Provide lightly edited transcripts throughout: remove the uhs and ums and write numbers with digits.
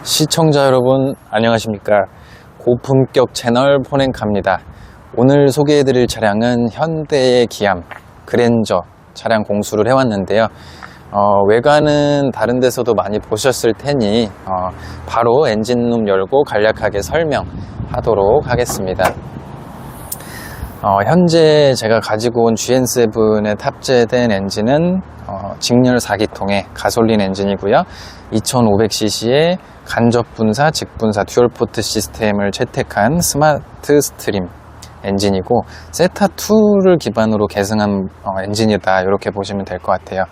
시청자 여러분 안녕하십니까. 고품격 채널 폰앤카입니다. 오늘 소개해드릴 차량은 현대의 기암 그랜저 차량 공수를 해왔는데요. 외관은 다른 데서도 많이 보셨을 테니 바로 엔진룸 열고 간략하게 설명하도록 하겠습니다. 현재 제가 가지고 온 GN7에 탑재된 엔진은 직렬 4기통의 가솔린 엔진이고요. 2500cc의 간접 분사, 직분사 듀얼포트 시스템을 채택한 스마트 스트림 엔진이고 세타2를 기반으로 계승한 엔진이다, 이렇게 보시면 될 것 같아요.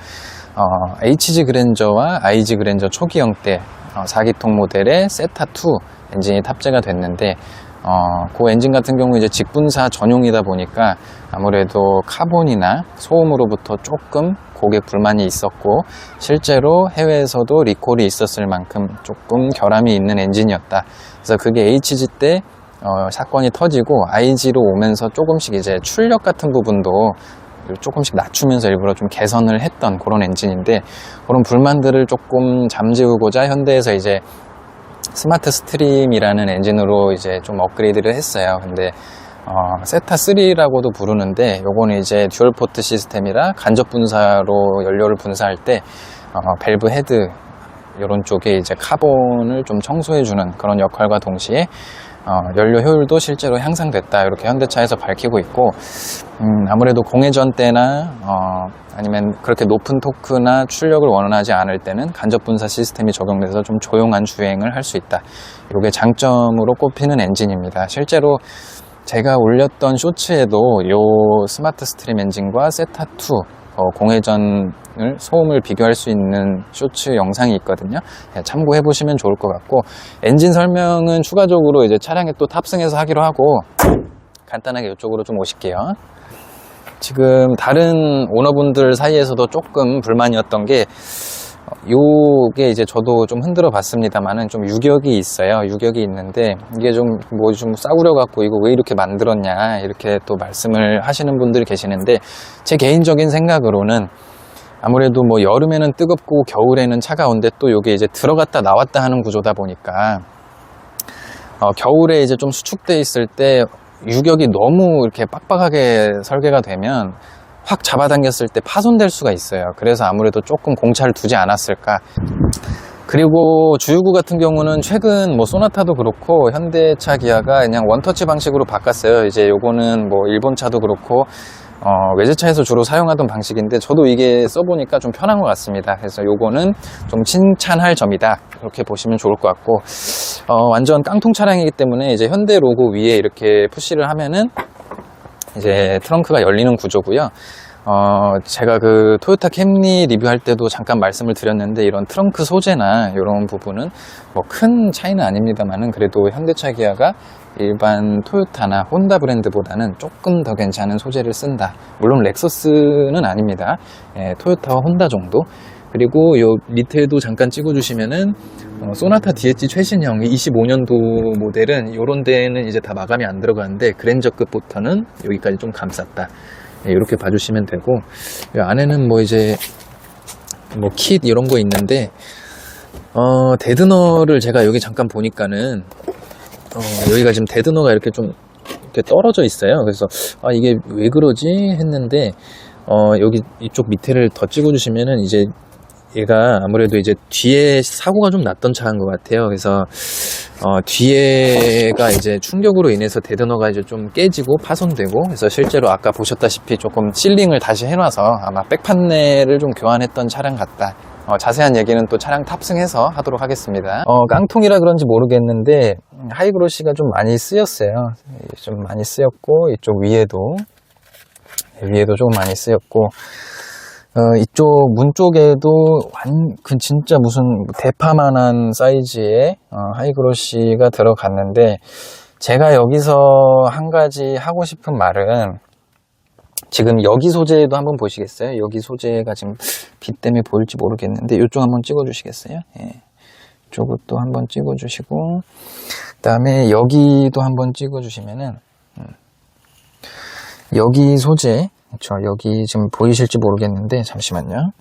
HG 그랜저와 IG 그랜저 초기형 때 4기통 모델의 세타2 엔진이 탑재가 됐는데 그 엔진 같은 경우 이제 직분사 전용이다 보니까 아무래도 카본이나 소음으로부터 조금 고객 불만이 있었고, 실제로 해외에서도 리콜이 있었을 만큼 조금 결함이 있는 엔진이었다. 그래서 그게 HG 때 사건이 터지고 IG로 오면서 조금씩 이제 출력 같은 부분도 조금씩 낮추면서 일부러 좀 개선을 했던 그런 엔진인데, 그런 불만들을 조금 잠재우고자 현대에서 이제 스마트 스트림이라는 엔진으로 이제 좀 업그레이드를 했어요. 근데 세타3라고도 부르는데, 요거는 이제 듀얼 포트 시스템이라 간접 분사로 연료를 분사할 때 밸브 헤드 이런 쪽에 이제 카본을 좀 청소해주는 그런 역할과 동시에 연료 효율도 실제로 향상됐다, 이렇게 현대차에서 밝히고 있고, 아무래도 공회전 때나 아니면 그렇게 높은 토크나 출력을 원하지 않을 때는 간접 분사 시스템이 적용돼서 좀 조용한 주행을 할 수 있다. 이게 장점으로 꼽히는 엔진입니다. 실제로 제가 올렸던 쇼츠에도 이 스마트 스트림 엔진과 세타2 공회전을 소음을 비교할 수 있는 쇼츠 영상이 있거든요. 참고해 보시면 좋을 것 같고, 엔진 설명은 추가적으로 이제 차량에 또 탑승해서 하기로 하고, 간단하게 이쪽으로 좀 오실게요. 지금 다른 오너분들 사이에서도 조금 불만이었던 게, 요게 이제 저도 좀 흔들어 봤습니다만은 좀 유격이 있어요. 유격이 있는데 이게 좀 싸구려 갖고 이거 왜 이렇게 만들었냐, 이렇게 또 말씀을 하시는 분들이 계시는데, 제 개인적인 생각으로는 아무래도 뭐 여름에는 뜨겁고 겨울에는 차가운데 또 요게 이제 들어갔다 나왔다 하는 구조다 보니까 겨울에 이제 좀 수축돼 있을 때 유격이 너무 이렇게 빡빡하게 설계가 되면 확 잡아당겼을 때 파손될 수가 있어요. 그래서 아무래도 조금 공차를 두지 않았을까. 그리고 주유구 같은 경우는 최근 뭐 소나타도 그렇고 현대차 기아가 그냥 원터치 방식으로 바꿨어요. 이제 요거는 뭐 일본 차도 그렇고 외제차에서 주로 사용하던 방식인데, 저도 이게 써보니까 좀 편한 것 같습니다. 그래서 요거는 좀 칭찬할 점이다, 이렇게 보시면 좋을 것 같고, 완전 깡통 차량이기 때문에 이제 현대 로고 위에 이렇게 푸시를 하면은 이제 트렁크가 열리는 구조고요. 제가 그 토요타 캠리 리뷰할 때도 잠깐 말씀을 드렸는데, 이런 트렁크 소재나 이런 부분은 뭐 큰 차이는 아닙니다만은 그래도 현대차 기아가 일반 토요타나 혼다 브랜드보다는 조금 더 괜찮은 소재를 쓴다. 물론 렉서스는 아닙니다. 토요타와 혼다 정도. 그리고 요 밑에도 잠깐 찍어주시면은 소나타 DH 최신형 25년도 모델은 요런 데는 이제 다 마감이 안 들어가는데, 그랜저급부터는 여기까지 좀 감쌌다, 이렇게 봐주시면 되고, 이 안에는 뭐 이제 뭐 킷 이런 거 있는데, 데드너를 제가 여기 잠깐 보니까는 여기가 지금 데드너가 이렇게 좀 이렇게 떨어져 있어요. 그래서 이게 왜 그러지 했는데, 여기 이쪽 밑에를 더 찍어주시면은 이제 얘가 아무래도 이제 뒤에 사고가 좀 났던 차인 것 같아요. 그래서 뒤에가 이제 충격으로 인해서 데드너가 이제 좀 깨지고 파손되고, 그래서 실제로 아까 보셨다시피 조금 실링을 다시 해놔서 아마 백판넬을 좀 교환했던 차량 같다. 자세한 얘기는 또 차량 탑승해서 하도록 하겠습니다. 깡통이라 그런지 모르겠는데 하이그로시가 좀 많이 쓰였어요. 좀 많이 쓰였고, 이쪽 위에도 좀 많이 쓰였고, 이쪽 문 쪽에도 진짜 무슨 대파만한 사이즈의 하이그로시가 들어갔는데, 제가 여기서 한 가지 하고 싶은 말은, 지금 여기 소재도 한번 보시겠어요? 여기 소재가 지금 빛 때문에 보일지 모르겠는데, 이쪽 한번 찍어 주시겠어요? 예. 이쪽도 한번 찍어 주시고, 그 다음에 여기도 한번 찍어 주시면은 여기 소재, 그렇죠, 여기 지금 보이실지 모르겠는데 잠시만요.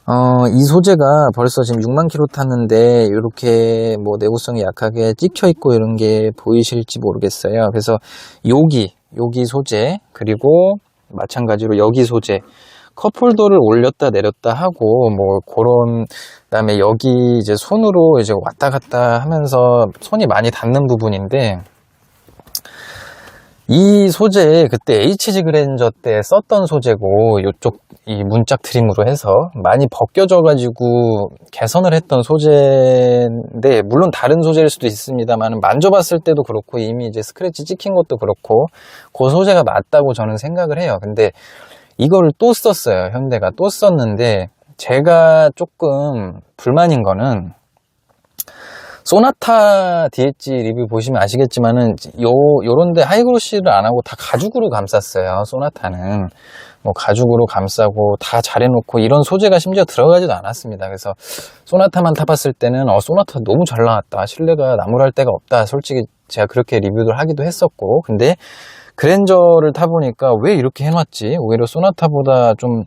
이 소재가 벌써 지금 6만 킬로 탔는데 이렇게 뭐 내구성이 약하게 찍혀 있고 이런 게 보이실지 모르겠어요. 그래서 여기 소재, 그리고 마찬가지로 여기 소재, 컵홀더를 올렸다 내렸다 하고 뭐 그런, 그다음에 여기 이제 손으로 이제 왔다 갔다 하면서 손이 많이 닿는 부분인데, 이 소재 그때 HG 그랜저 때 썼던 소재고, 이쪽 이 문짝 트림으로 해서 많이 벗겨져 가지고 개선을 했던 소재인데, 물론 다른 소재일 수도 있습니다만 만져봤을 때도 그렇고 이미 이제 스크래치 찍힌 것도 그렇고 그 소재가 맞다고 저는 생각을 해요. 근데 이거를 또 썼어요. 현대가 또 썼는데, 제가 조금 불만인 거는, 소나타 DH 리뷰 보시면 아시겠지만은 요런데 하이그로시를 안 하고 다 가죽으로 감쌌어요. 소나타는 뭐 가죽으로 감싸고 다 잘해놓고 이런 소재가 심지어 들어가지도 않았습니다. 그래서 소나타만 타봤을 때는 소나타 너무 잘 나왔다, 신뢰가 나무랄 데가 없다, 솔직히 제가 그렇게 리뷰를 하기도 했었고, 근데 그랜저를 타보니까 왜 이렇게 해놨지? 오히려 소나타보다 좀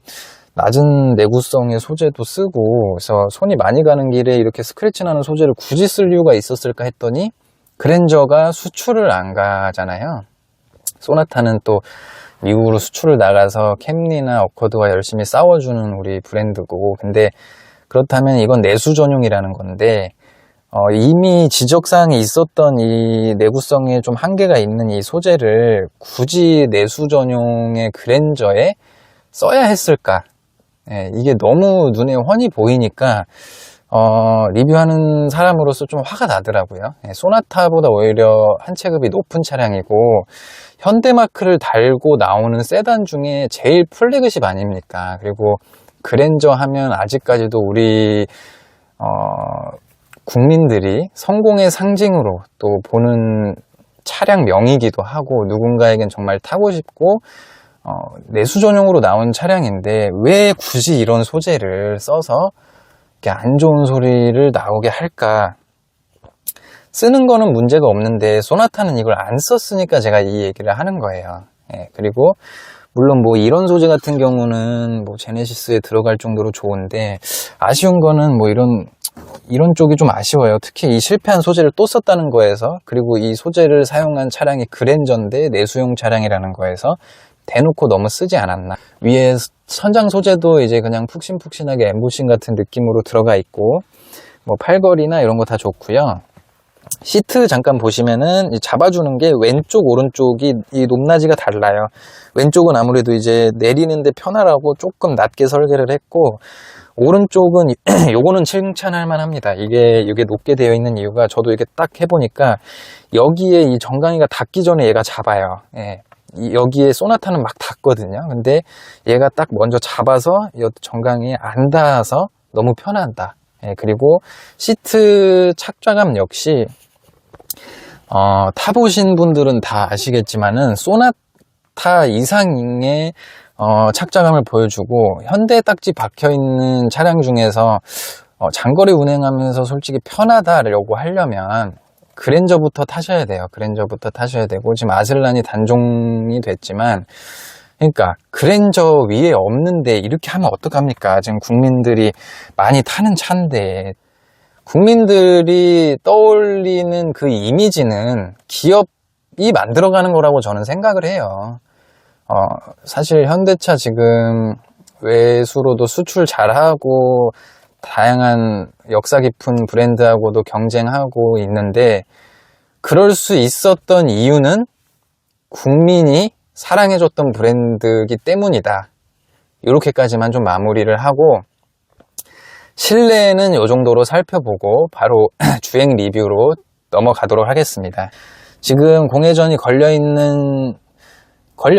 낮은 내구성의 소재도 쓰고, 그래서 손이 많이 가는 길에 이렇게 스크래치 나는 소재를 굳이 쓸 이유가 있었을까 했더니, 그랜저가 수출을 안 가잖아요. 소나타는 또 미국으로 수출을 나가서 캠리나 어커드와 열심히 싸워주는 우리 브랜드고, 근데 그렇다면 이건 내수 전용이라는 건데, 이미 지적사항이 있었던 이 내구성에 좀 한계가 있는 이 소재를 굳이 내수 전용의 그랜저에 써야 했을까? 예, 이게 너무 눈에 훤히 보이니까 리뷰하는 사람으로서 좀 화가 나더라고요. 예, 소나타보다 오히려 한 체급이 높은 차량이고 현대마크를 달고 나오는 세단 중에 제일 플래그십 아닙니까? 그리고 그랜저 하면 아직까지도 우리 국민들이 성공의 상징으로 또 보는 차량명이기도 하고, 누군가에겐 정말 타고 싶고 내수 전용으로 나온 차량인데 왜 굳이 이런 소재를 써서 이렇게 안 좋은 소리를 나오게 할까? 쓰는 거는 문제가 없는데 소나타는 이걸 안 썼으니까 제가 이 얘기를 하는 거예요. 예, 그리고 물론 뭐 이런 소재 같은 경우는 뭐 제네시스에 들어갈 정도로 좋은데, 아쉬운 거는 뭐 이런 쪽이 좀 아쉬워요. 특히 이 실패한 소재를 또 썼다는 거에서, 그리고 이 소재를 사용한 차량이 그랜저인데 내수용 차량이라는 거에서 대놓고 너무 쓰지 않았나. 위에 선장 소재도 이제 그냥 푹신푹신하게 엠보싱 같은 느낌으로 들어가 있고, 뭐 팔걸이나 이런 거 다 좋고요. 시트 잠깐 보시면은 잡아주는 게 왼쪽 오른쪽이 이 높낮이가 달라요. 왼쪽은 아무래도 이제 내리는데 편하라고 조금 낮게 설계를 했고, 오른쪽은 요거는 칭찬할 만합니다. 이게 높게 되어 있는 이유가, 저도 이게 딱 해보니까 여기에 이 정강이가 닿기 전에 얘가 잡아요. 예. 여기에 소나타는 막 닿거든요. 근데 얘가 딱 먼저 잡아서 이 정강이에 안 닿아서 너무 편하다. 예. 그리고 시트 착좌감 역시 타보신 분들은 다 아시겠지만은 소나타 이상의 착좌감을 보여주고, 현대 딱지 박혀있는 차량 중에서 장거리 운행하면서 솔직히 편하다라고 하려면 그랜저부터 타셔야 돼요. 그랜저부터 타셔야 되고, 지금 아슬란이 단종이 됐지만, 그러니까 그랜저 위에 없는데 이렇게 하면 어떡합니까? 지금 국민들이 많이 타는 차인데, 국민들이 떠올리는 그 이미지는 기업이 만들어가는 거라고 저는 생각을 해요. 사실 현대차 지금 외수로도 수출 잘하고 다양한 역사 깊은 브랜드하고도 경쟁하고 있는데, 그럴 수 있었던 이유는 국민이 사랑해줬던 브랜드이기 때문이다. 이렇게까지만 좀 마무리를 하고, 실내는 이 정도로 살펴보고 바로 주행 리뷰로 넘어가도록 하겠습니다. 지금 공회전이 걸려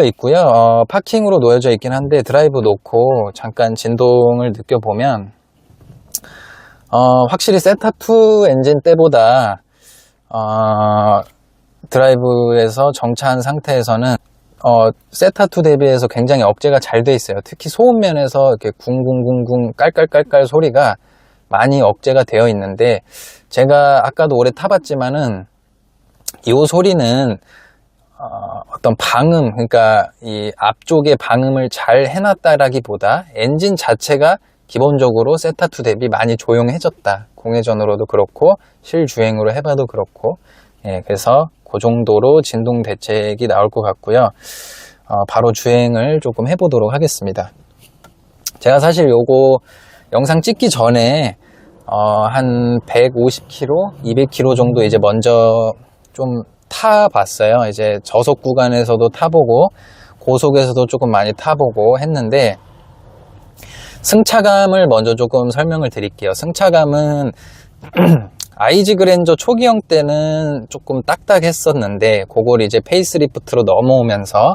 있고요. 파킹으로 놓여져 있긴 한데 드라이브 놓고 잠깐 진동을 느껴보면 확실히 세타2 엔진 때보다 드라이브에서 정차한 상태에서는 세타2 대비해서 굉장히 억제가 잘 돼 있어요. 특히 소음면에서 이렇게 쿵쿵쿵쿵 깔깔깔깔 소리가 많이 억제가 되어 있는데, 제가 아까도 오래 타봤지만은 이 소리는 어떤 방음, 그러니까 이 앞쪽에 방음을 잘 해놨다라기보다 엔진 자체가 기본적으로 세타2 대비 많이 조용해졌다. 공회전으로도 그렇고 실주행으로 해봐도 그렇고, 그래서 그 정도로 진동 대책이 나올 것 같고요. 바로 주행을 조금 해보도록 하겠습니다. 제가 사실 요거 영상 찍기 전에 한 150km, 200km 정도 이제 먼저 좀 타봤어요. 이제 저속 구간에서도 타보고 고속에서도 조금 많이 타보고 했는데, 승차감을 먼저 조금 설명을 드릴게요. 승차감은 IG 그랜저 초기형 때는 조금 딱딱했었는데, 그걸 이제 페이스리프트로 넘어오면서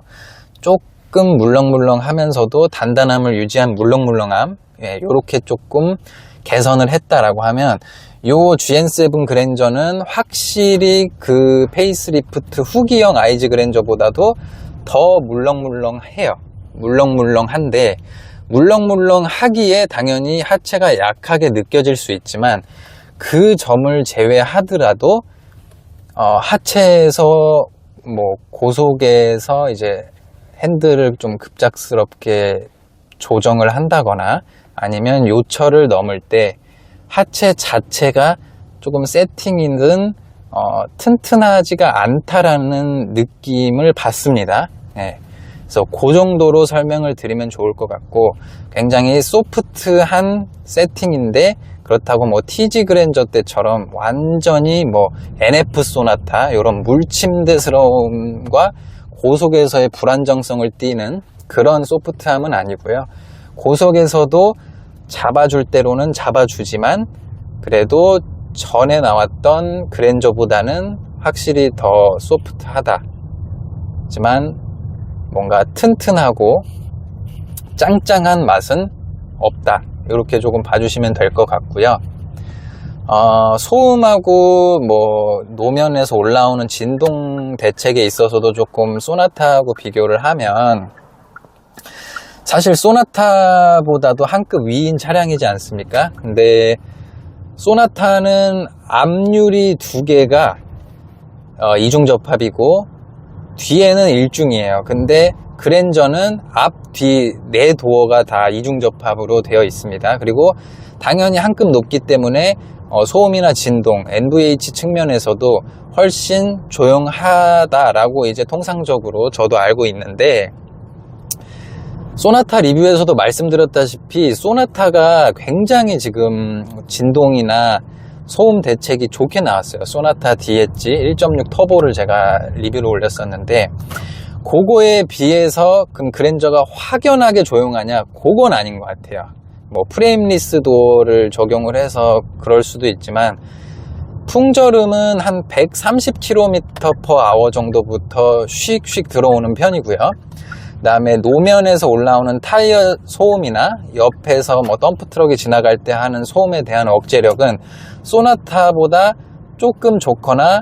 조금 물렁물렁 하면서도 단단함을 유지한 물렁물렁함, 요렇게 조금 개선을 했다라고 하면, 요 GN7 그랜저는 확실히 그 페이스리프트 후기형 IG 그랜저보다도 더 물렁물렁해요. 물렁물렁한데, 물렁물렁하기에 당연히 하체가 약하게 느껴질 수 있지만, 그 점을 제외하더라도 하체에서 뭐 고속에서 이제 핸들을 좀 급작스럽게 조정을 한다거나 아니면 요철을 넘을 때 하체 자체가 조금 세팅이든 튼튼하지가 않다라는 느낌을 받습니다. 그래서 그 정도로 설명을 드리면 좋을 것 같고, 굉장히 소프트한 세팅인데, 그렇다고 뭐 TG 그랜저 때처럼 완전히 뭐 NF 소나타 이런 물침대스러움과 고속에서의 불안정성을 띠는 그런 소프트함은 아니고요. 고속에서도 잡아줄 대로는 잡아주지만, 그래도 전에 나왔던 그랜저보다는 확실히 더 소프트하다. 하지만 뭔가 튼튼하고 짱짱한 맛은 없다. 이렇게 조금 봐주시면 될 것 같고요. 소음하고 뭐 노면에서 올라오는 진동 대책에 있어서도 조금 소나타하고 비교를 하면, 사실 소나타보다도 한 급 위인 차량이지 않습니까? 근데 소나타는 앞유리 두 개가 이중 접합이고 뒤에는 일중이에요. 근데 그랜저는 앞, 뒤, 네 도어가 다 이중 접합으로 되어 있습니다. 그리고 당연히 한 급 높기 때문에 소음이나 진동, NVH 측면에서도 훨씬 조용하다라고 이제 통상적으로 저도 알고 있는데, 소나타 리뷰에서도 말씀드렸다시피 소나타가 굉장히 지금 진동이나 소음 대책이 좋게 나왔어요. 소나타 DH 1.6 터보를 제가 리뷰를 올렸었는데, 그거에 비해서 그럼 그랜저가 확연하게 조용하냐? 그건 아닌 것 같아요. 뭐 프레임리스 도어를 적용을 해서 그럴 수도 있지만, 풍절음은 한 130km/h 정도부터 휙휙 들어오는 편이고요. 그 다음에 노면에서 올라오는 타이어 소음이나 옆에서 뭐 덤프트럭이 지나갈 때 하는 소음에 대한 억제력은 소나타보다 조금 좋거나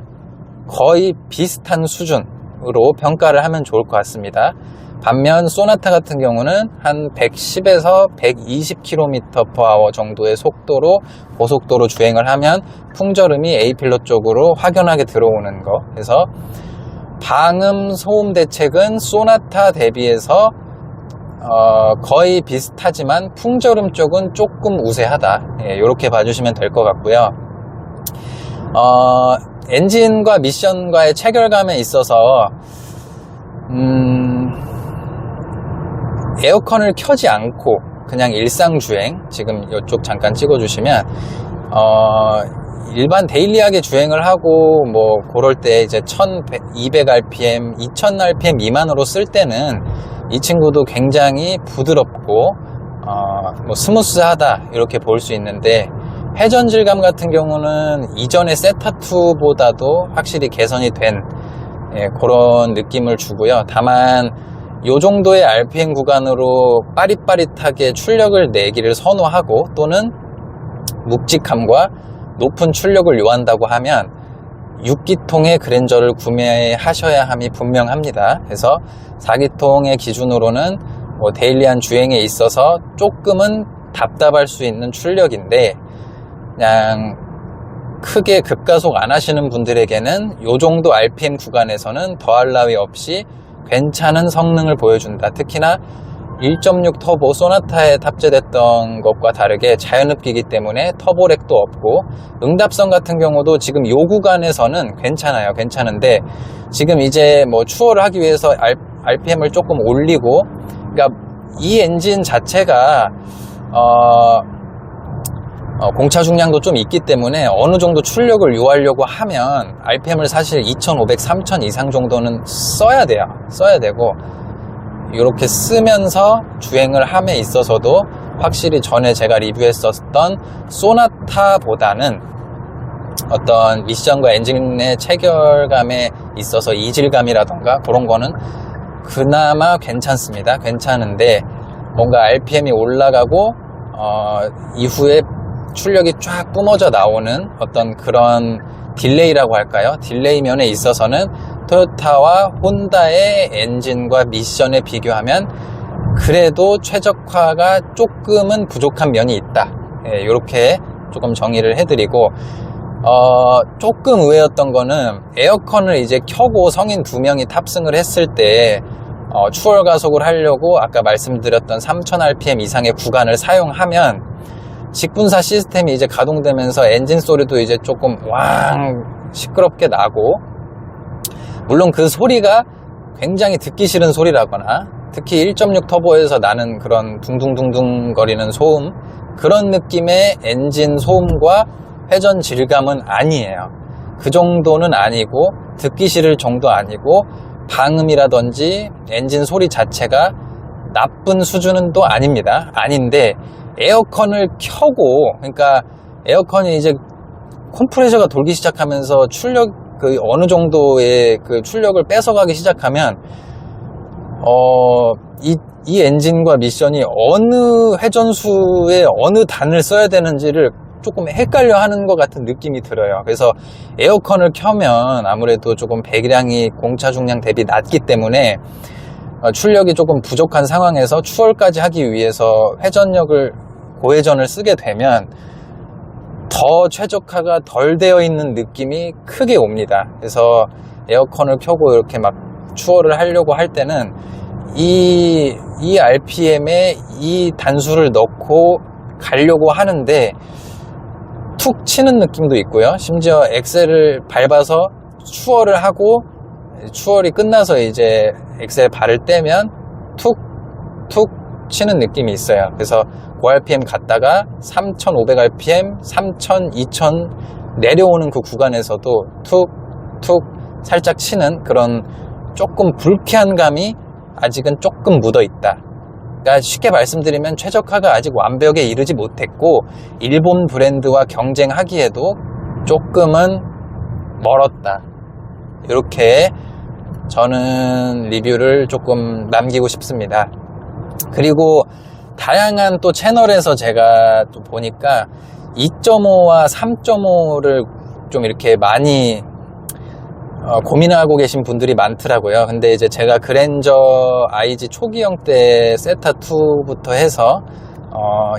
거의 비슷한 수준으로 평가를 하면 좋을 것 같습니다. 반면 소나타 같은 경우는 한 110에서 120km/h 정도의 속도로 고속도로 주행을 하면 풍절음이 A필러 쪽으로 확연하게 들어오는 거. 그래서 방음 소음 대책은 소나타 대비해서 거의 비슷하지만 풍절음 쪽은 조금 우세하다. 이렇게 봐주시면 될 것 같고요. 엔진과 미션과의 체결감에 있어서 에어컨을 켜지 않고 그냥 일상 주행, 지금 이쪽 잠깐 찍어주시면 일반 데일리하게 주행을 하고 뭐 그럴 때 이제 1200rpm, 2000rpm 미만으로 쓸 때는 이 친구도 굉장히 부드럽고 뭐 스무스하다 이렇게 볼 수 있는데, 회전 질감 같은 경우는 이전의 세타2보다도 확실히 개선이 된 그런 느낌을 주고요. 다만 요 정도의 RPM 구간으로 빠릿빠릿하게 출력을 내기를 선호하고 또는 묵직함과 높은 출력을 요한다고 하면 6기통의 그랜저를 구매하셔야 함이 분명합니다. 그래서 4기통의 기준으로는 뭐 데일리한 주행에 있어서 조금은 답답할 수 있는 출력인데, 그냥 크게 급가속 안 하시는 분들에게는 요 정도 RPM 구간에서는 더할 나위 없이 괜찮은 성능을 보여준다. 특히나 1.6 터보 소나타에 탑재됐던 것과 다르게 자연흡기이기 때문에 터보렉도 없고, 응답성 같은 경우도 지금 요 구간에서는 괜찮아요. 괜찮은데 지금 이제 뭐 추월을 하기 위해서 RPM을 조금 올리고, 그러니까 이 엔진 자체가 공차 중량도 좀 있기 때문에 어느 정도 출력을 요하려고 하면 RPM을 사실 2500, 3000 이상 정도는 써야 돼요. 써야 되고, 이렇게 쓰면서 주행을 함에 있어서도 확실히 전에 제가 리뷰했었던 소나타보다는 어떤 미션과 엔진의 체결감에 있어서 이질감이라던가 그런 거는 그나마 괜찮습니다. 괜찮은데 뭔가 RPM이 올라가고 이후에 출력이 쫙 뿜어져 나오는 어떤 그런 딜레이라고 할까요? 딜레이 면에 있어서는 토요타와 혼다의 엔진과 미션에 비교하면 그래도 최적화가 조금은 부족한 면이 있다. 예, 이렇게 조금 정의를 해드리고, 조금 의외였던 거는 에어컨을 이제 켜고 성인 2명이 탑승을 했을 때 추월 가속을 하려고 아까 말씀드렸던 3000rpm 이상의 구간을 사용하면 직분사 시스템이 이제 가동되면서 엔진 소리도 이제 조금 왕 시끄럽게 나고, 물론 그 소리가 굉장히 듣기 싫은 소리라거나 특히 1.6 터보에서 나는 그런 둥둥둥둥 거리는 소음, 그런 느낌의 엔진 소음과 회전 질감은 아니에요. 그 정도는 아니고 듣기 싫을 정도 아니고 방음이라든지 엔진 소리 자체가 나쁜 수준은 또 아닙니다. 아닌데 에어컨을 켜고, 그러니까 에어컨이 이제 컴프레셔가 돌기 시작하면서 어느 정도의 그 출력을 뺏어가기 시작하면 이 엔진과 미션이 어느 회전수에 어느 단을 써야 되는지를 조금 헷갈려 하는 것 같은 느낌이 들어요. 그래서 에어컨을 켜면 아무래도 조금 배기량이 공차 중량 대비 낮기 때문에 출력이 조금 부족한 상황에서 추월까지 하기 위해서 고회전을 쓰게 되면 더 최적화가 덜 되어 있는 느낌이 크게 옵니다. 그래서 에어컨을 켜고 이렇게 막 추월을 하려고 할 때는 이 RPM에 이 단수를 넣고 가려고 하는데 툭 치는 느낌도 있고요. 심지어 엑셀을 밟아서 추월을 하고 추월이 끝나서 이제 엑셀 발을 떼면 툭툭 치는 느낌이 있어요. 그래서 고RPM 갔다가 3500rpm, 3000, 2000 내려오는 그 구간에서도 툭툭 살짝 치는 그런 조금 불쾌한 감이 아직은 조금 묻어 있다. 그러니까 쉽게 말씀드리면 최적화가 아직 완벽에 이르지 못했고 일본 브랜드와 경쟁하기에도 조금은 멀었다. 이렇게 저는 리뷰를 조금 남기고 싶습니다. 그리고 다양한 또 채널에서 제가 또 보니까 2.5와 3.5를 좀 이렇게 많이 고민하고 계신 분들이 많더라고요. 근데 이제 제가 그랜저 IG 초기형 때 세타2부터 해서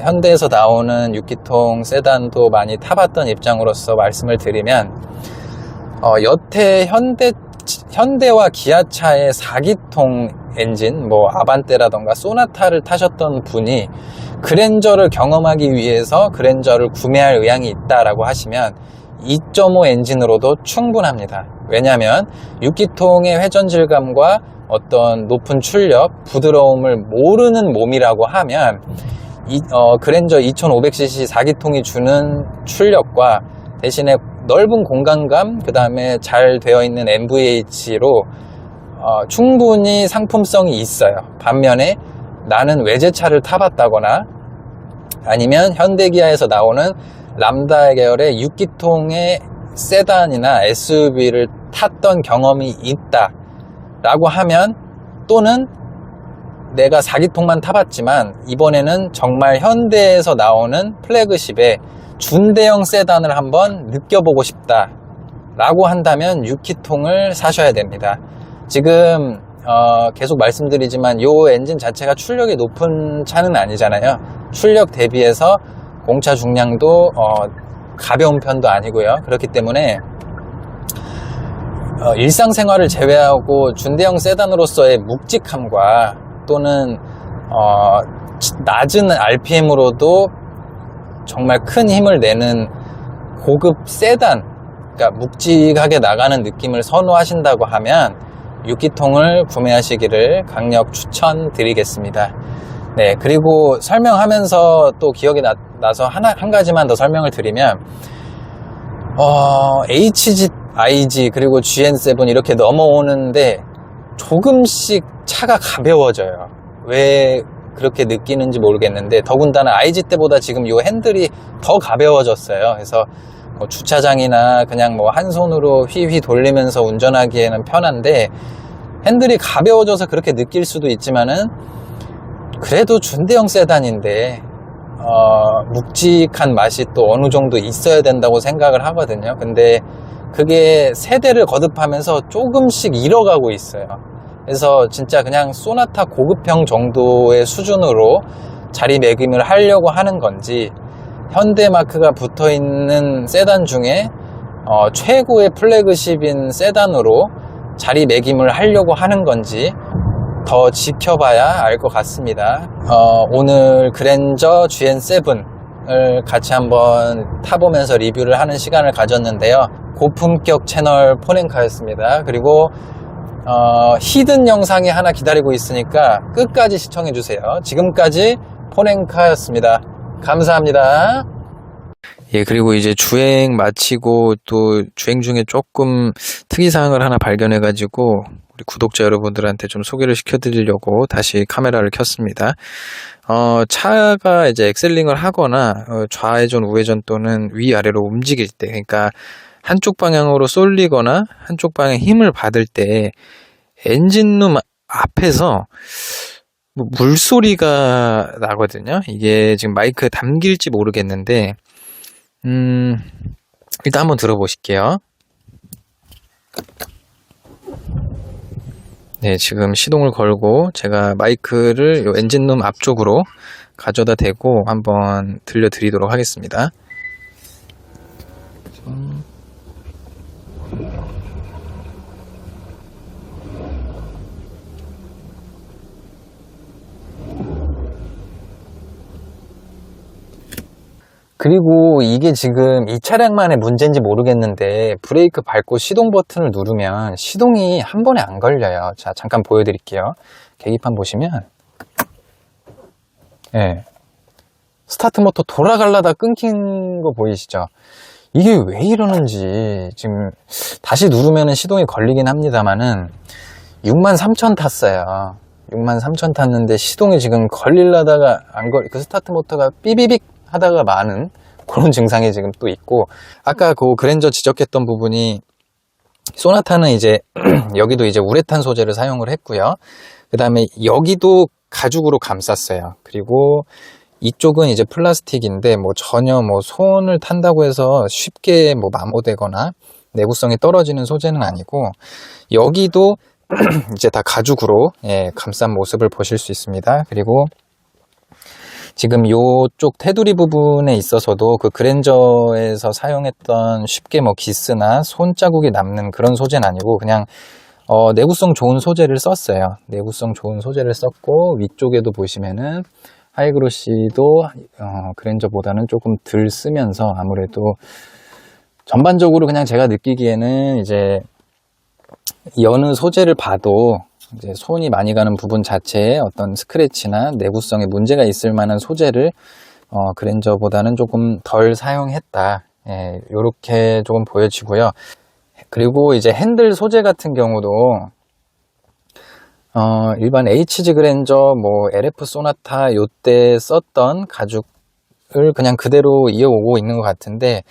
현대에서 나오는 6기통 세단도 많이 타봤던 입장으로서 말씀을 드리면 여태 현대와 기아차의 4기통 엔진, 뭐 아반떼라던가 소나타를 타셨던 분이 그랜저를 경험하기 위해서 그랜저를 구매할 의향이 있다라고 하시면 2.5 엔진으로도 충분합니다. 왜냐하면 6기통의 회전 질감과 어떤 높은 출력, 부드러움을 모르는 몸이라고 하면 그랜저 2500cc 4기통이 주는 출력과 대신에 넓은 공간감, 그 다음에 잘 되어 있는 MVH로 충분히 상품성이 있어요. 반면에 나는 외제차를 타봤다거나 아니면 현대기아에서 나오는 람다 계열의 6기통의 세단이나 SUV를 탔던 경험이 있다 라고 하면, 또는 내가 4기통만 타봤지만 이번에는 정말 현대에서 나오는 플래그십의 준대형 세단을 한번 느껴보고 싶다 라고 한다면 6기통을 사셔야 됩니다. 지금 계속 말씀드리지만 이 엔진 자체가 출력이 높은 차는 아니잖아요. 출력 대비해서 공차 중량도 가벼운 편도 아니고요. 그렇기 때문에 일상생활을 제외하고 준대형 세단으로서의 묵직함과 또는 낮은 RPM으로도 정말 큰 힘을 내는 고급 세단, 그러니까 묵직하게 나가는 느낌을 선호하신다고 하면 6기통을 구매하시기를 강력 추천드리겠습니다. 네, 그리고 설명하면서 또 기억이 나서 한 가지만 더 설명을 드리면, HG, IG, 그리고 GN7 이렇게 넘어오는데 조금씩 차가 가벼워져요. 왜 그렇게 느끼는지 모르겠는데, 더군다나 IG 때보다 지금 이 핸들이 더 가벼워졌어요. 그래서 뭐 주차장이나 그냥 뭐 한 손으로 휘휘 돌리면서 운전하기에는 편한데, 핸들이 가벼워져서 그렇게 느낄 수도 있지만은 그래도 준대형 세단인데 묵직한 맛이 또 어느 정도 있어야 된다고 생각을 하거든요. 근데 그게 세대를 거듭하면서 조금씩 잃어가고 있어요. 그래서 진짜 그냥 소나타 고급형 정도의 수준으로 자리매김을 하려고 하는 건지, 현대마크가 붙어있는 세단 중에 최고의 플래그십인 세단으로 자리매김을 하려고 하는 건지 더 지켜봐야 알 것 같습니다. 오늘 그랜저 GN7을 같이 한번 타보면서 리뷰를 하는 시간을 가졌는데요. 고품격 채널 폰앤카였습니다. 그리고 히든 영상이 하나 기다리고 있으니까 끝까지 시청해주세요. 지금까지 폰앤카였습니다. 감사합니다. 예, 그리고 이제 주행 마치고 또 주행 중에 조금 특이사항을 하나 발견해가지고 우리 구독자 여러분들한테 좀 소개를 시켜드리려고 다시 카메라를 켰습니다. 차가 이제 엑셀링을 하거나 좌회전, 우회전 또는 위아래로 움직일 때, 그러니까 한쪽 방향으로 쏠리거나 한쪽 방향에 힘을 받을 때 엔진룸 앞에서 물소리가 나거든요. 이게 지금 마이크에 담길지 모르겠는데, 일단 한번 들어보실게요. 네, 지금 시동을 걸고 제가 마이크를 요 엔진룸 앞쪽으로 가져다 대고 한번 들려드리도록 하겠습니다. 그리고 이게 지금 이 차량만의 문제인지 모르겠는데, 브레이크 밟고 시동 버튼을 누르면 시동이 한 번에 안 걸려요. 자, 잠깐 보여드릴게요. 계기판 보시면, 예, 스타트 모터 돌아가려다 끊긴 거 보이시죠? 이게 왜 이러는지 지금 다시 누르면 시동이 걸리긴 합니다만은 63,000 탔어요. 63,000 탔는데 시동이 지금 걸리려다가 그 스타트 모터가 삐비빅 하다가 많은 그런 증상이 지금 또 있고, 아까 그 그랜저 지적했던 부분이, 소나타는 이제 여기도 이제 우레탄 소재를 사용을 했고요. 그 다음에 여기도 가죽으로 감쌌어요. 그리고 이쪽은 이제 플라스틱인데 뭐 전혀 뭐 손을 탄다고 해서 쉽게 뭐 마모되거나 내구성이 떨어지는 소재는 아니고, 여기도 이제 다 가죽으로 감싼 모습을 보실 수 있습니다. 그리고 지금 요쪽 테두리 부분에 있어서도 그 그랜저에서 사용했던 쉽게 뭐 기스나 손자국이 남는 그런 소재는 아니고, 그냥 내구성 좋은 소재를 썼어요. 내구성 좋은 소재를 썼고, 위쪽에도 보시면은 하이그로시도 그랜저보다는 조금 덜 쓰면서, 아무래도 전반적으로 그냥 제가 느끼기에는 이제 여느 소재를 봐도 이제 손이 많이 가는 부분 자체에 어떤 스크래치나 내구성에 문제가 있을 만한 소재를 그랜저보다는 조금 덜 사용했다. 예, 요렇게 조금 보여지고요. 그리고 이제 핸들 소재 같은 경우도 일반 HG 그랜저, 뭐 LF 소나타 요때 썼던 가죽을 그냥 그대로 이어오고 있는 것 같은데,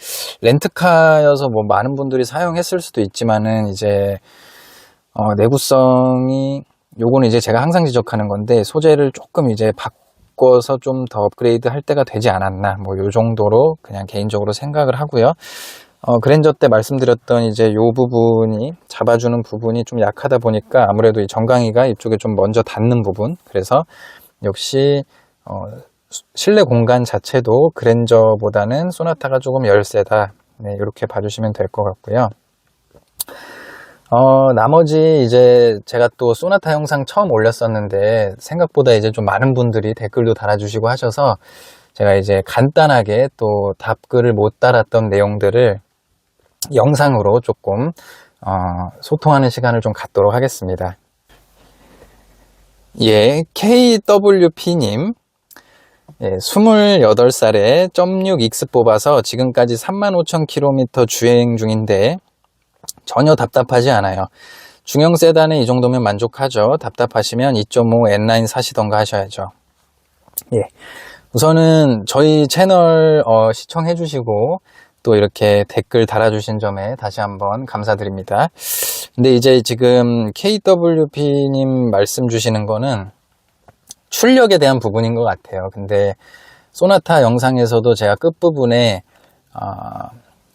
렌트카여서 뭐 많은 분들이 사용했을 수도 있지만은 이제 내구성이, 요거는 이제 제가 항상 지적하는 건데, 소재를 조금 이제 바꿔서 좀 더 업그레이드 할 때가 되지 않았나, 뭐 요 정도로 그냥 개인적으로 생각을 하고요. 그랜저 때 말씀드렸던 이제 요 부분이, 잡아주는 부분이 좀 약하다 보니까 아무래도 이 정강이가 이쪽에 좀 먼저 닿는 부분, 그래서 역시 실내 공간 자체도 그랜저보다는 소나타가 조금 열세다. 네, 이렇게 봐주시면 될 것 같고요. 나머지 이제 제가 또 소나타 영상 처음 올렸었는데 생각보다 이제 좀 많은 분들이 댓글도 달아주시고 하셔서 제가 이제 간단하게 또 답글을 못 달았던 내용들을 영상으로 조금 소통하는 시간을 좀 갖도록 하겠습니다. 예, KWP님, 예, 28살에 .6X 뽑아서 지금까지 35,000km 주행 중인데 전혀 답답하지 않아요. 중형 세단에 이 정도면 만족하죠. 답답하시면 2.5 N9 사시던가 하셔야죠. 예, 우선은 저희 채널 시청해 주시고 또 이렇게 댓글 달아주신 점에 다시 한번 감사드립니다. 근데 이제 지금 KWP님 말씀 주시는 거는 출력에 대한 부분인 것 같아요. 근데 소나타 영상에서도 제가 끝부분에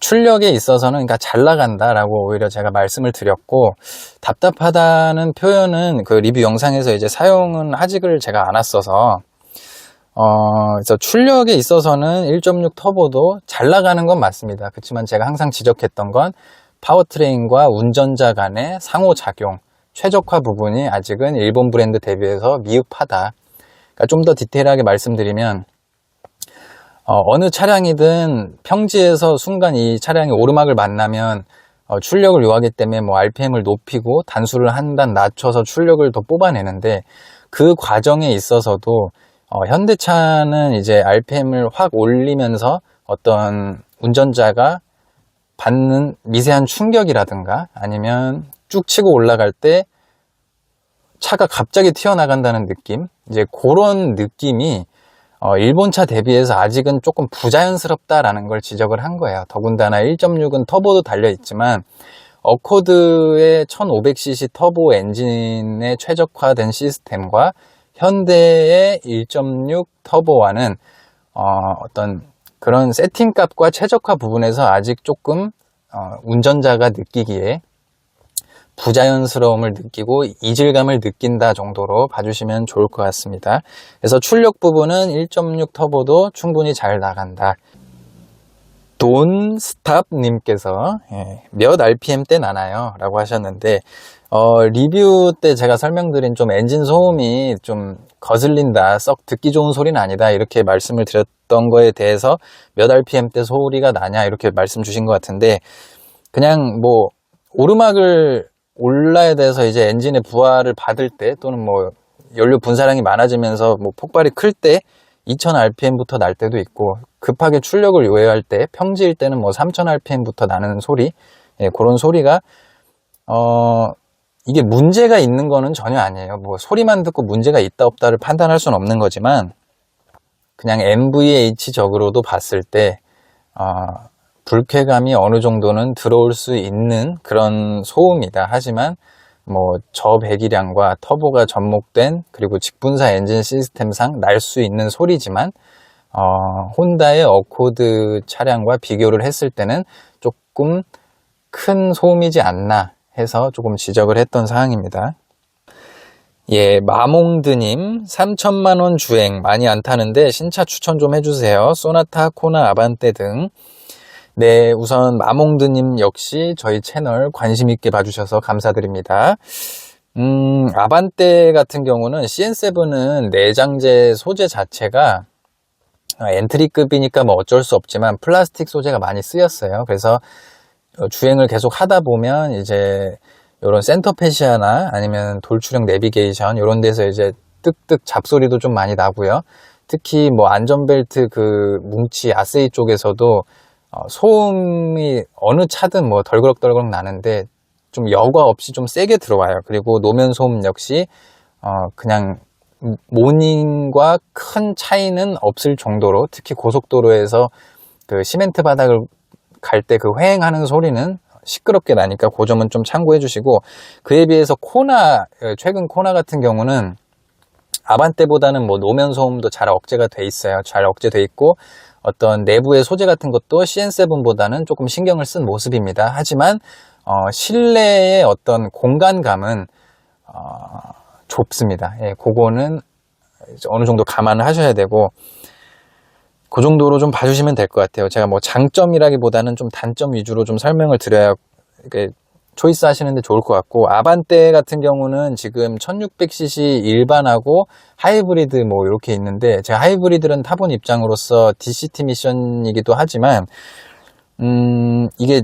출력에 있어서는 그러니까 잘 나간다라고 오히려 제가 말씀을 드렸고, 답답하다는 표현은 그 리뷰 영상에서 이제 사용은 하지를 제가 않았어서 그래서 출력에 있어서는 1.6 터보도 잘 나가는 건 맞습니다. 그렇지만 제가 항상 지적했던 건 파워트레인과 운전자 간의 상호작용, 최적화 부분이 아직은 일본 브랜드 대비해서 미흡하다. 그러니까 좀 더 디테일하게 말씀드리면 어느 차량이든 평지에서 순간 이 차량이 오르막을 만나면 출력을 요하기 때문에 뭐 RPM을 높이고 단수를 한 단 낮춰서 출력을 더 뽑아내는데, 그 과정에 있어서도 현대차는 이제 RPM을 확 올리면서 어떤 운전자가 받는 미세한 충격이라든가 아니면 쭉 치고 올라갈 때 차가 갑자기 튀어나간다는 느낌, 이제 그런 느낌이 일본차 대비해서 아직은 조금 부자연스럽다라는 걸 지적을 한 거예요. 더군다나 1.6은 터보도 달려있지만 어코드의 1500cc 터보 엔진에 최적화된 시스템과 현대의 1.6 터보와는 어떤 그런 세팅값과 최적화 부분에서 아직 조금 운전자가 느끼기에 부자연스러움을 느끼고 이질감을 느낀다 정도로 봐주시면 좋을 것 같습니다. 그래서 출력 부분은 1.6 터보도 충분히 잘 나간다. 돈스탑님께서 몇 RPM 대 나나요? 라고 하셨는데 리뷰 때 제가 설명드린 좀 엔진 소음이 좀 거슬린다, 썩 듣기 좋은 소리는 아니다 이렇게 말씀을 드렸던 거에 대해서 몇 RPM 대 소리가 나냐 이렇게 말씀 주신 것 같은데, 그냥 뭐 오르막을 올라야 돼서 이제 엔진의 부하를 받을 때 또는 뭐 연료 분사량이 많아지면서 뭐 폭발이 클 때 2000rpm부터 날 때도 있고, 급하게 출력을 요해할 때 평지일 때는 뭐 3000rpm부터 나는 소리, 그런 소리가 이게 문제가 있는 거는 전혀 아니에요. 뭐 소리만 듣고 문제가 있다 없다를 판단할 수는 없는 거지만 그냥 NVH적으로도 봤을 때 불쾌감이 어느 정도는 들어올 수 있는 그런 소음이다. 하지만 뭐 저배기량과 터보가 접목된 그리고 직분사 엔진 시스템상 날 수 있는 소리지만 혼다의 어코드 차량과 비교를 했을 때는 조금 큰 소음이지 않나 해서 조금 지적을 했던 사항입니다. 예, 마몽드님, 3천만원 주행 많이 안 타는데 신차 추천 좀 해주세요. 소나타, 코나, 아반떼 등. 네, 우선 마몽드님 역시 저희 채널 관심 있게 봐주셔서 감사드립니다. 아반떼 같은 경우는 CN7은 내장재 소재 자체가 엔트리급이니까 뭐 어쩔 수 없지만 플라스틱 소재가 많이 쓰였어요. 그래서 주행을 계속 하다 보면 이제 이런 센터페시아나 아니면 돌출형 내비게이션 이런 데서 이제 뜩뜩 잡소리도 좀 많이 나고요. 특히 뭐 안전벨트 그 뭉치 아세이 쪽에서도 소음이 어느 차든 뭐 덜그럭덜그럭 나는데 좀 여과 없이 좀 세게 들어와요. 그리고 노면 소음 역시 그냥 모닝과 큰 차이는 없을 정도로, 특히 고속도로에서 그 시멘트 바닥을 갈 때 그 휑하는 소리는 시끄럽게 나니까 그 점은 좀 참고해 주시고, 그에 비해서 코나, 최근 코나 같은 경우는 아반떼보다는 뭐 노면 소음도 잘 억제가 돼 있어요. 잘 억제돼 있고 어떤 내부의 소재 같은 것도 CN7보다는 조금 신경을 쓴 모습입니다. 하지만 실내의 어떤 공간감은 좁습니다. 예, 그거는 어느 정도 감안을 하셔야 되고 그 정도로 좀 봐주시면 될 것 같아요. 제가 뭐 장점이라기보다는 좀 단점 위주로 좀 설명을 드려야 초이스 하시는데 좋을 것 같고, 아반떼 같은 경우는 지금 1600cc 일반하고 하이브리드 뭐 이렇게 있는데, 제가 하이브리드는 타본 입장으로서 DCT 미션이기도 하지만 이게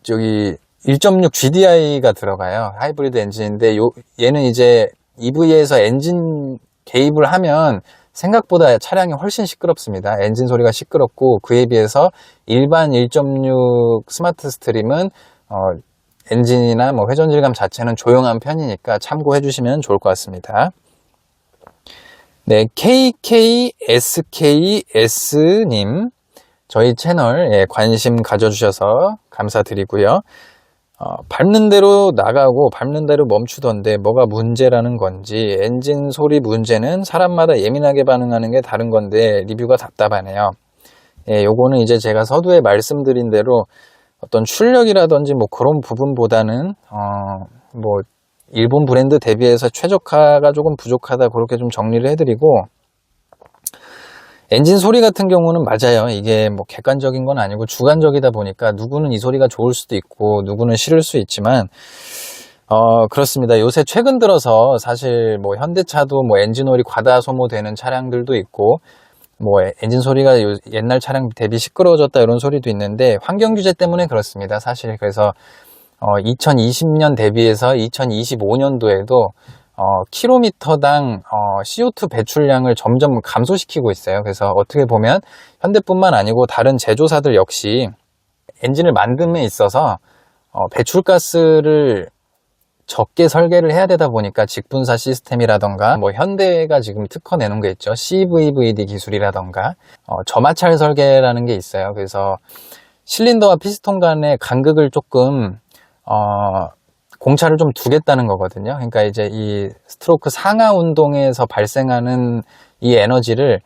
저기 1.6 GDI가 들어가요. 하이브리드 엔진인데 얘는 이제 EV에서 엔진 개입을 하면 생각보다 차량이 훨씬 시끄럽습니다. 엔진 소리가 시끄럽고, 그에 비해서 일반 1.6 스마트 스트림은 엔진이나 뭐 회전 질감 자체는 조용한 편이니까 참고해 주시면 좋을 것 같습니다. 네, KKSKS님, 저희 채널에 관심 가져주셔서 감사드리고요. 밟는 대로 나가고 밟는 대로 멈추던데 뭐가 문제라는 건지, 엔진 소리 문제는 사람마다 예민하게 반응하는 게 다른 건데 리뷰가 답답하네요. 예, 요거는 이제 제가 서두에 말씀드린 대로 어떤 출력이라든지 뭐 그런 부분보다는 뭐 일본 브랜드 대비해서 최적화가 조금 부족하다, 그렇게 좀 정리를 해드리고, 엔진 소리 같은 경우는 맞아요. 이게 뭐 객관적인 건 아니고 주관적이다 보니까 누구는 이 소리가 좋을 수도 있고 누구는 싫을 수 있지만 그렇습니다. 요새 최근 들어서 사실 뭐 현대차도 뭐 엔진 오일이 과다 소모되는 차량들도 있고, 뭐 엔진 소리가 옛날 차량 대비 시끄러워졌다 이런 소리도 있는데, 환경 규제 때문에 그렇습니다. 사실 그래서 2020년 대비해서 2025년도에도 킬로미터당 CO2 배출량을 점점 감소시키고 있어요. 그래서 어떻게 보면 현대뿐만 아니고 다른 제조사들 역시 엔진을 만듦에 있어서 배출가스를 적게 설계를 해야 되다 보니까 직분사 시스템이라던가, 뭐 현대가 지금 특허 내놓은 게 있죠. CVVD 기술이라던가 저마찰 설계라는 게 있어요. 그래서 실린더와 피스톤 간의 간극을 조금 공차를 좀 두겠다는 거거든요. 그러니까 이제 이 스트로크 상하 운동에서 발생하는 이 에너지를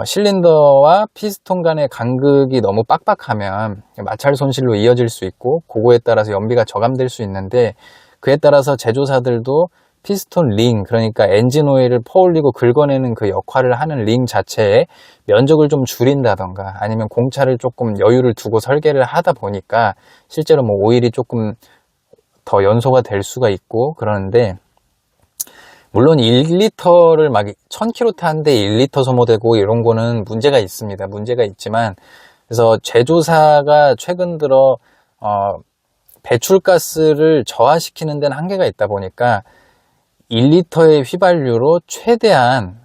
실린더와 피스톤 간의 간극이 너무 빡빡하면 마찰 손실로 이어질 수 있고, 그거에 따라서 연비가 저감될 수 있는데, 그에 따라서 제조사들도 피스톤 링, 그러니까 엔진 오일을 퍼올리고 긁어내는 그 역할을 하는 링 자체에 면적을 좀 줄인다던가, 아니면 공차를 조금 여유를 두고 설계를 하다 보니까 실제로 뭐 오일이 조금 더 연소가 될 수가 있고 그러는데, 물론 1리터를 막 1000km 타는데 1리터 소모되고 이런 거는 문제가 있습니다. 문제가 있지만, 그래서 제조사가 최근 들어 배출가스를 저하시키는 데는 한계가 있다 보니까 1리터의 휘발유로 최대한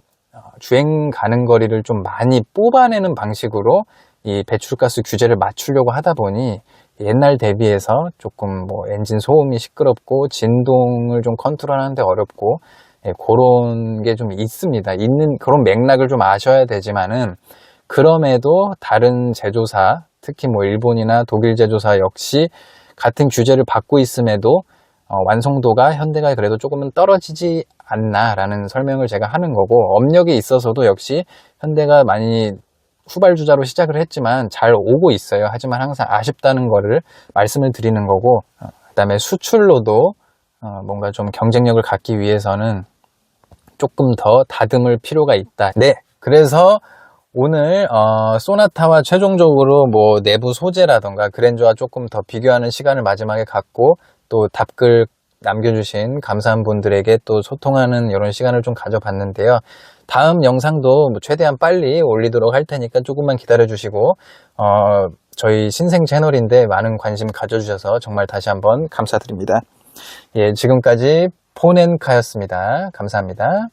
주행 가능 거리를 좀 많이 뽑아내는 방식으로 이 배출가스 규제를 맞추려고 하다 보니, 옛날 대비해서 조금 뭐 엔진 소음이 시끄럽고 진동을 좀 컨트롤하는데 어렵고, 그런 게 좀 있습니다. 있는 그런 맥락을 좀 아셔야 되지만은, 그럼에도 다른 제조사, 특히 뭐 일본이나 독일 제조사 역시 같은 규제를 받고 있음에도 완성도가 현대가 그래도 조금은 떨어지지 않나라는 설명을 제가 하는 거고, 업력에 있어서도 역시 현대가 많이 후발주자로 시작을 했지만 잘 오고 있어요. 하지만 항상 아쉽다는 거를 말씀을 드리는 거고, 그 다음에 수출로도 뭔가 좀 경쟁력을 갖기 위해서는 조금 더 다듬을 필요가 있다. 네, 그래서 오늘 소나타와 최종적으로 뭐 내부 소재라던가 그랜저와 조금 더 비교하는 시간을 마지막에 갖고, 또 답글 남겨주신 감사한 분들에게 또 소통하는 이런 시간을 좀 가져봤는데요. 다음 영상도 최대한 빨리 올리도록 할 테니까 조금만 기다려 주시고, 저희 신생 채널인데 많은 관심 가져주셔서 정말 다시 한번 감사드립니다. 예, 지금까지 폰앤카였습니다. 감사합니다.